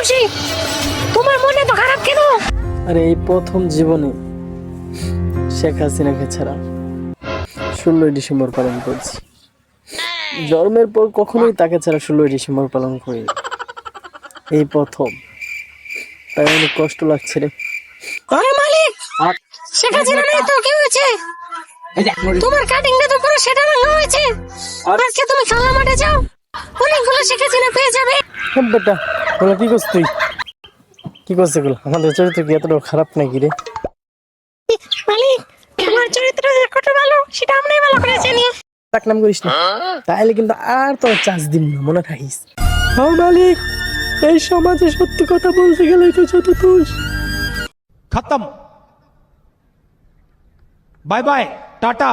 বলছি, তোমার মনে তো খারাপ কেন? আরে এই প্রথম জীবনে শেখ হাসিনাকে ছাড়া 16ই ডিসেম্বর পালন করছি। জন্মের পর কখনোই তাকে ছাড়া 16ই ডিসেম্বর পালন করি এই প্রথম, তাই অনেক কষ্ট লাগছে রে। আরে মালিক, শেখ হাসিনা নেই তো কি হয়েছে? তোমার কাটিংটা তো পুরো সেটা ভাঙা হয়েছে। আজকে তুমি খেলা মাঠে যাও, অনেকগুলো শেখ হাসিনা পেয়ে যাবে। বেটা বলো, কি করছিস তুই? কি করছিস এগুলো? আমাদের চরিত্র কি এতটা খারাপ নাকি রে? মালিক, তোমার চরিত্র কত ভালো সেটা আমরাই ভালো করে জানি। তাক নাম করিস না, তাইলে কিন্তু আর তোর চান্স দিন না, মনে রাখিস। হ্যাঁ মালিক, এই সমাজে সত্যি কথা বলতে গেলে তো যত দোষ। खत्म। Bye bye Tata.